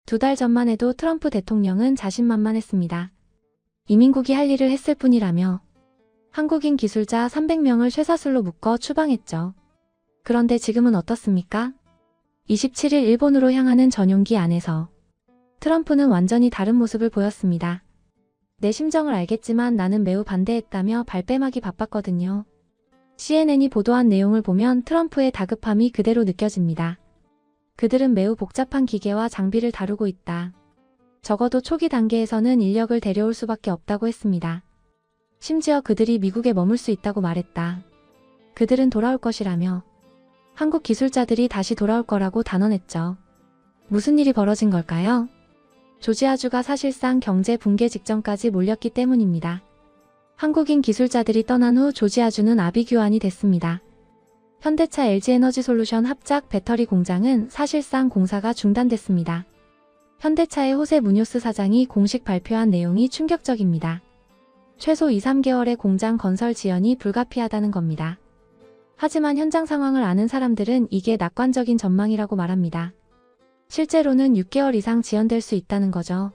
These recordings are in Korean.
2달 전만 해도 트럼프 대통령은 자신만만했습니다. 이민국이 할 일을 했을 뿐이라며 한국인 기술자 300명을 쇠사슬로 묶어 추방했죠. 그런데 지금은 어떻습니까? 27일 일본으로 향하는 전용기 안에서 트럼프는 완전히 다른 모습을 보였습니다. 내 심정을 알겠지만 나는 매우 반대했다며 발뺌하기 바빴거든요. CNN이 보도한 내용을 보면 트럼프의 다급함이 그대로 느껴집니다. 그들은 매우 복잡한 기계와 장비를 다루고 있다. 적어도 초기 단계에서는 인력을 데려올 수밖에 없다고 했습니다. 심지어 그들이 미국에 머물 수 있다고 말했다. 그들은 돌아올 것이라며 한국 기술자들이 다시 돌아올 거라고 단언했죠. 무슨 일이 벌어진 걸까요? 조지아주가 사실상 경제 붕괴 직전까지 몰렸기 때문입니다. 한국인 기술자들이 떠난 후 조지아주는 아비규환이 됐습니다. 현대차 LG에너지솔루션 합작 배터리 공장은 사실상 공사가 중단됐습니다. 현대차의 호세 무뇨스 사장이 공식 발표한 내용이 충격적입니다. 최소 2-3개월의 공장 건설 지연이 불가피하다는 겁니다. 하지만 현장 상황을 아는 사람들은 이게 낙관적인 전망이라고 말합니다. 실제로는 6개월 이상 지연될 수 있다는 거죠.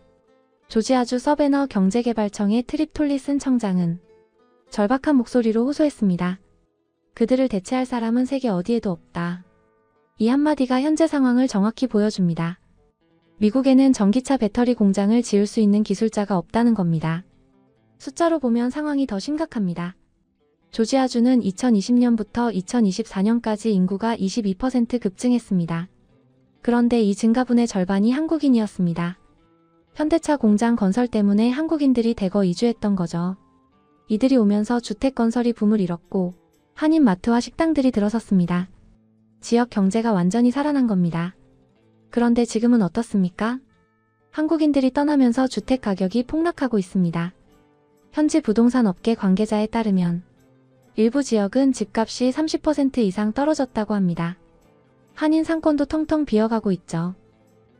조지아주 서베너 경제개발청의 트립 톨리슨 청장은 절박한 목소리로 호소했습니다. 그들을 대체할 사람은 세계 어디에도 없다. 이 한마디가 현재 상황을 정확히 보여줍니다. 미국에는 전기차 배터리 공장을 지을 수 있는 기술자가 없다는 겁니다. 숫자로 보면 상황이 더 심각합니다. 조지아주는 2020년부터 2024년까지 인구가 22% 급증했습니다. 그런데 이 증가분의 절반이 한국인이었습니다. 현대차 공장 건설 때문에 한국인들이 대거 이주했던 거죠. 이들이 오면서 주택 건설이 붐을 일었고 한인 마트와 식당들이 들어섰습니다. 지역 경제가 완전히 살아난 겁니다. 그런데 지금은 어떻습니까? 한국인들이 떠나면서 주택 가격이 폭락하고 있습니다. 현지 부동산 업계 관계자에 따르면 일부 지역은 집값이 30% 이상 떨어졌다고 합니다. 한인 상권도 텅텅 비어가고 있죠.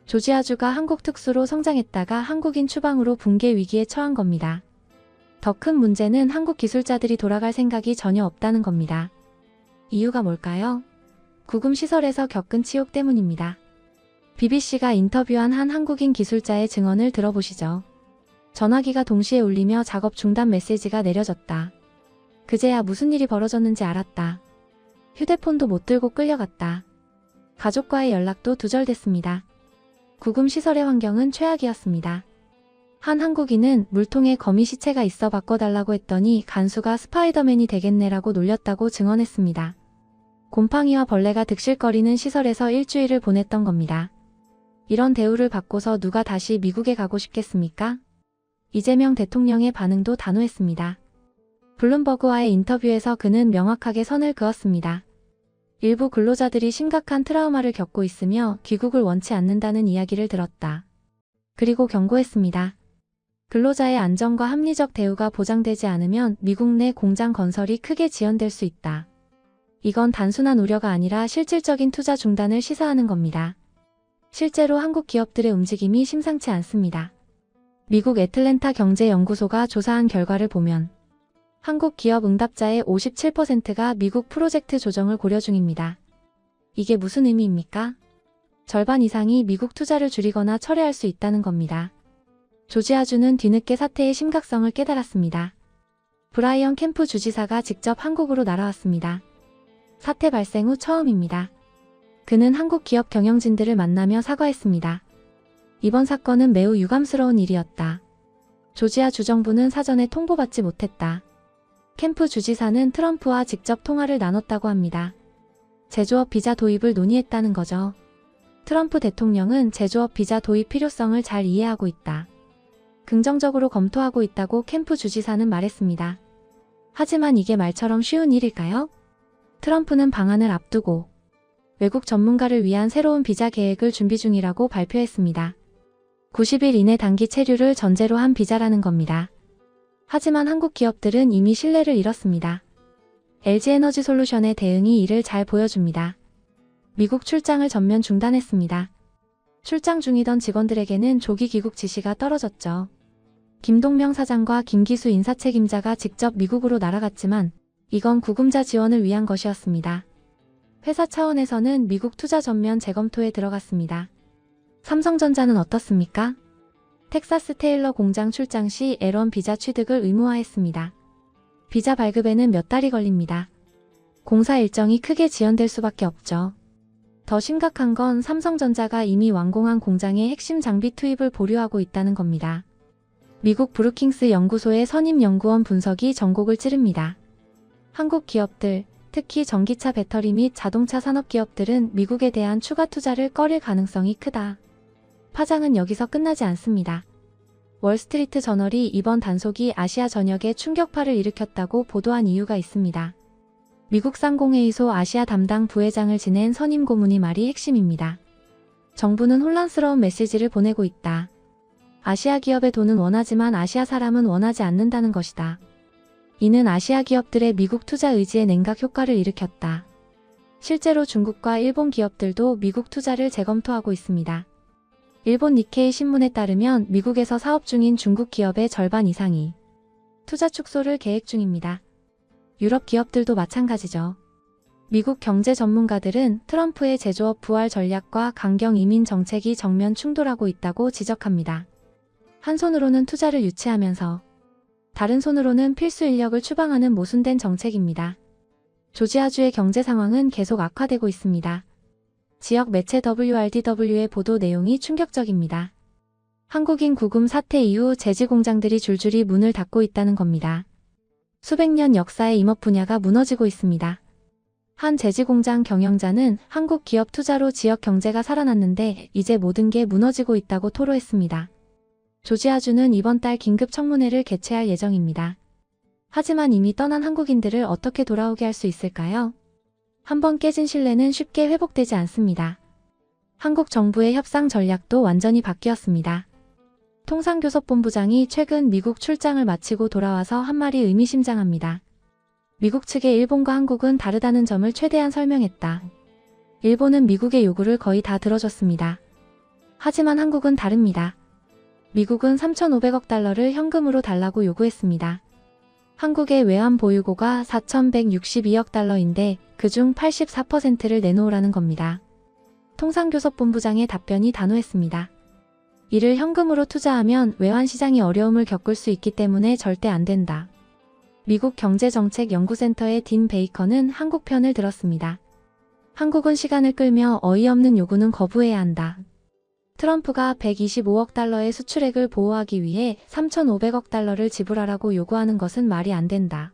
조지아주가 한국 특수로 성장했다가 한국인 추방으로 붕괴 위기에 처한 겁니다. 더 큰 문제는 한국 기술자들이 돌아갈 생각이 전혀 없다는 겁니다. 이유가 뭘까요? 구금시설에서 겪은 치욕 때문입니다. BBC가 인터뷰한 한 한국인 기술자의 증언을 들어보시죠. 전화기가 동시에 울리며 작업 중단 메시지가 내려졌다. 그제야 무슨 일이 벌어졌는지 알았다. 휴대폰도 못 들고 끌려갔다. 가족과의 연락도 두절됐습니다. 구금시설의 환경은 최악이었습니다. 한 한국인은 물통에 거미 시체가 있어 바꿔달라고 했더니 간수가 스파이더맨이 되겠네라고 놀렸다고 증언했습니다. 곰팡이와 벌레가 득실거리는 시설에서 일주일을 보냈던 겁니다. 이런 대우를 받고서 누가 다시 미국에 가고 싶겠습니까? 이재명 대통령의 반응도 단호했습니다. 블룸버그와의 인터뷰에서 그는 명확하게 선을 그었습니다. 일부 근로자들이 심각한 트라우마를 겪고 있으며 귀국을 원치 않는다는 이야기를 들었다. 그리고 경고했습니다. 근로자의 안전과 합리적 대우가 보장되지 않으면 미국 내 공장 건설이 크게 지연될 수 있다. 이건 단순한 우려가 아니라 실질적인 투자 중단을 시사하는 겁니다. 실제로 한국 기업들의 움직임이 심상치 않습니다. 미국 애틀랜타 경제연구소가 조사한 결과를 보면 한국 기업 응답자의 57%가 미국 프로젝트 조정을 고려 중입니다. 이게 무슨 의미입니까? 절반 이상이 미국 투자를 줄이거나 철회할 수 있다는 겁니다. 조지아주는 뒤늦게 사태의 심각성을 깨달았습니다. 브라이언 캠프 주지사가 직접 한국으로 날아왔습니다. 사태 발생 후 처음입니다. 그는 한국 기업 경영진들을 만나며 사과했습니다. 이번 사건은 매우 유감스러운 일이었다. 조지아 주정부는 사전에 통보받지 못했다. 캠프 주지사는 트럼프와 직접 통화를 나눴다고 합니다. 제조업 비자 도입을 논의했다는 거죠. 트럼프 대통령은 제조업 비자 도입 필요성을 잘 이해하고 있다. 긍정적으로 검토하고 있다고 캠프 주지사는 말했습니다. 하지만 이게 말처럼 쉬운 일일까요? 트럼프는 방안을 앞두고 외국 전문가를 위한 새로운 비자 계획을 준비 중이라고 발표했습니다. 90일 이내 단기 체류를 전제로 한 비자라는 겁니다. 하지만 한국 기업들은 이미 신뢰를 잃었습니다. LG에너지솔루션의 대응이 이를 잘 보여줍니다. 미국 출장을 전면 중단했습니다. 출장 중이던 직원들에게는 조기 귀국 지시가 떨어졌죠. 김동명 사장과 김기수 인사책임자가 직접 미국으로 날아갔지만 이건 구금자 지원을 위한 것이었습니다. 회사 차원에서는 미국 투자 전면 재검토에 들어갔습니다. 삼성전자는 어떻습니까? 텍사스 테일러 공장 출장 시 L1 비자 취득을 의무화했습니다. 비자 발급에는 몇 달이 걸립니다. 공사 일정이 크게 지연될 수밖에 없죠. 더 심각한 건 삼성전자가 이미 완공한 공장에 핵심 장비 투입을 보류하고 있다는 겁니다. 미국 브루킹스 연구소의 선임 연구원 분석이 전곡을 찌릅니다. 한국 기업들, 특히 전기차 배터리 및 자동차 산업 기업들은 미국에 대한 추가 투자를 꺼릴 가능성이 크다. 파장은 여기서 끝나지 않습니다. 월스트리트 저널이 이번 단속이 아시아 전역에 충격파를 일으켰다고 보도한 이유가 있습니다. 미국 상공회의소 아시아 담당 부회장을 지낸 선임 고문이 말이 핵심입니다. 정부는 혼란스러운 메시지를 보내고 있다. 아시아 기업의 돈은 원하지만 아시아 사람은 원하지 않는다는 것이다. 이는 아시아 기업들의 미국 투자 의지에 냉각 효과를 일으켰다. 실제로 중국과 일본 기업들도 미국 투자를 재검토하고 있습니다. 일본 니케이 신문에 따르면 미국에서 사업 중인 중국 기업의 절반 이상이 투자 축소를 계획 중입니다. 유럽 기업들도 마찬가지죠. 미국 경제 전문가들은 트럼프의 제조업 부활 전략과 강경 이민 정책이 정면 충돌하고 있다고 지적합니다. 한 손으로는 투자를 유치하면서 다른 손으로는 필수 인력을 추방하는 모순된 정책입니다. 조지아주의 경제 상황은 계속 악화되고 있습니다. 지역 매체 WRDW의 보도 내용이 충격적입니다. 한국인 구금 사태 이후 제지 공장들이 줄줄이 문을 닫고 있다는 겁니다. 수백 년 역사의 임업 분야가 무너지고 있습니다. 한 제지 공장 경영자는 한국 기업 투자로 지역 경제가 살아났는데 이제 모든 게 무너지고 있다고 토로했습니다. 조지아주는 이번 달 긴급 청문회를 개최할 예정입니다. 하지만 이미 떠난 한국인들을 어떻게 돌아오게 할 수 있을까요? 한번 깨진 신뢰는 쉽게 회복되지 않습니다. 한국 정부의 협상 전략도 완전히 바뀌었습니다. 통상교섭본부장이 최근 미국 출장을 마치고 돌아와서 한 말이 의미심장합니다. 미국 측의 일본과 한국은 다르다는 점을 최대한 설명했다. 일본은 미국의 요구를 거의 다 들어줬습니다. 하지만 한국은 다릅니다. 미국은 3,500억 달러를 현금으로 달라고 요구했습니다. 한국의 외환 보유고가 4,162억 달러인데 그중 84%를 내놓으라는 겁니다. 통상교섭본부장의 답변이 단호했습니다. 이를 현금으로 투자하면 외환시장이 어려움을 겪을 수 있기 때문에 절대 안 된다. 미국 경제정책연구센터의 딘 베이커는 한국 편을 들었습니다. 한국은 시간을 끌며 어이없는 요구는 거부해야 한다. 트럼프가 125억 달러의 수출액을 보호하기 위해 3,500억 달러를 지불하라고 요구하는 것은 말이 안 된다.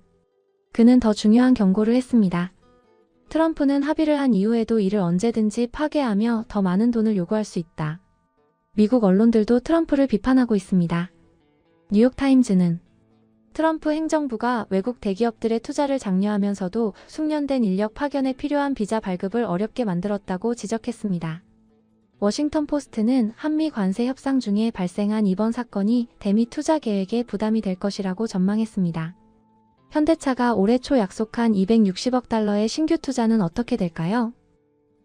그는 더 중요한 경고를 했습니다. 트럼프는 합의를 한 이후에도 이를 언제든지 파괴하며 더 많은 돈을 요구할 수 있다. 미국 언론들도 트럼프를 비판하고 있습니다. 뉴욕타임즈는 트럼프 행정부가 외국 대기업들의 투자를 장려하면서도 숙련된 인력 파견에 필요한 비자 발급을 어렵게 만들었다고 지적했습니다. 워싱턴 포스트는 한미 관세 협상 중에 발생한 이번 사건이 대미 투자 계획에 부담이 될 것이라고 전망했습니다. 현대차가 올해 초 약속한 260억 달러의 신규 투자는 어떻게 될까요?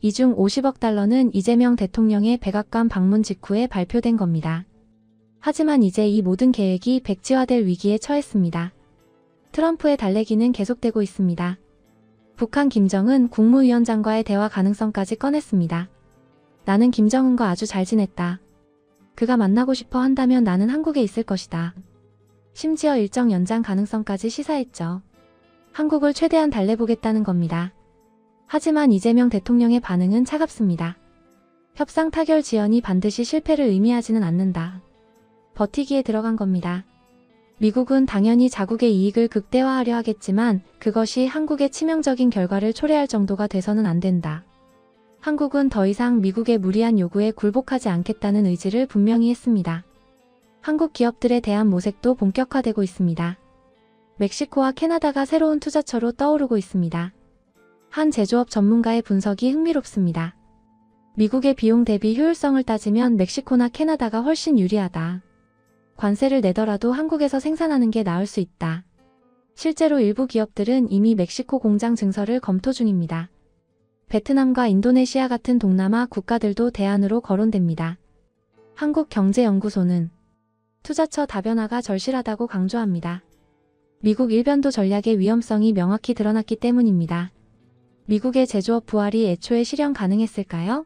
이 중 50억 달러는 이재명 대통령의 백악관 방문 직후에 발표된 겁니다. 하지만 이제 이 모든 계획이 백지화될 위기에 처했습니다. 트럼프의 달래기는 계속되고 있습니다. 북한 김정은 국무위원장과의 대화 가능성까지 꺼냈습니다. 나는 김정은과 아주 잘 지냈다. 그가 만나고 싶어 한다면 나는 한국에 있을 것이다. 심지어 일정 연장 가능성까지 시사했죠. 한국을 최대한 달래보겠다는 겁니다. 하지만 이재명 대통령의 반응은 차갑습니다. 협상 타결 지연이 반드시 실패를 의미하지는 않는다. 버티기에 들어간 겁니다. 미국은 당연히 자국의 이익을 극대화하려 하겠지만 그것이 한국의 치명적인 결과를 초래할 정도가 돼서는 안 된다. 한국은 더 이상 미국의 무리한 요구에 굴복하지 않겠다는 의지를 분명히 했습니다. 한국 기업들에 대한 모색도 본격화되고 있습니다. 멕시코와 캐나다가 새로운 투자처로 떠오르고 있습니다. 한 제조업 전문가의 분석이 흥미롭습니다. 미국의 비용 대비 효율성을 따지면 멕시코나 캐나다가 훨씬 유리하다. 관세를 내더라도 한국에서 생산하는 게 나을 수 있다. 실제로 일부 기업들은 이미 멕시코 공장 증설을 검토 중입니다. 베트남과 인도네시아 같은 동남아 국가들도 대안으로 거론됩니다. 한국경제연구소는 투자처 다변화가 절실하다고 강조합니다. 미국 일변도 전략의 위험성이 명확히 드러났기 때문입니다. 미국의 제조업 부활이 애초에 실현 가능했을까요?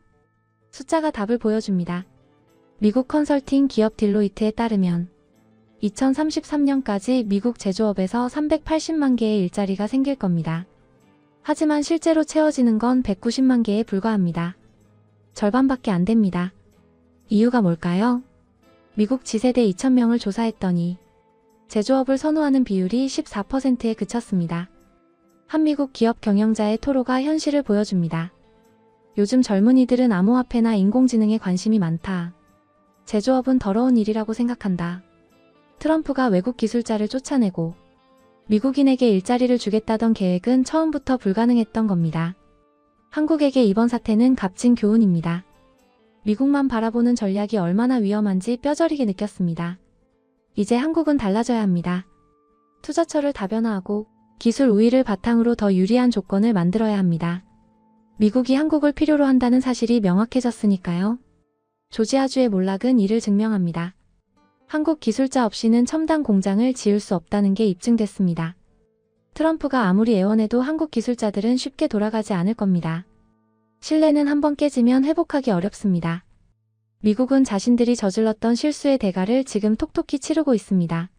숫자가 답을 보여줍니다. 미국 컨설팅 기업 딜로이트에 따르면 2033년까지 미국 제조업에서 380만 개의 일자리가 생길 겁니다. 하지만 실제로 채워지는 건 190만 개에 불과합니다. 절반밖에 안 됩니다. 이유가 뭘까요? 미국 지세대 2,000명을 조사했더니 제조업을 선호하는 비율이 14%에 그쳤습니다. 한미국 기업 경영자의 토로가 현실을 보여줍니다. 요즘 젊은이들은 암호화폐나 인공지능에 관심이 많다. 제조업은 더러운 일이라고 생각한다. 트럼프가 외국 기술자를 쫓아내고 미국인에게 일자리를 주겠다던 계획은 처음부터 불가능했던 겁니다. 한국에게 이번 사태는 값진 교훈입니다. 미국만 바라보는 전략이 얼마나 위험한지 뼈저리게 느꼈습니다. 이제 한국은 달라져야 합니다. 투자처를 다변화하고 기술 우위를 바탕으로 더 유리한 조건을 만들어야 합니다. 미국이 한국을 필요로 한다는 사실이 명확해졌으니까요. 조지아주의 몰락은 이를 증명합니다. 한국 기술자 없이는 첨단 공장을 지을 수 없다는 게 입증됐습니다. 트럼프가 아무리 애원해도 한국 기술자들은 쉽게 돌아가지 않을 겁니다. 신뢰는 한번 깨지면 회복하기 어렵습니다. 미국은 자신들이 저질렀던 실수의 대가를 지금 톡톡히 치르고 있습니다.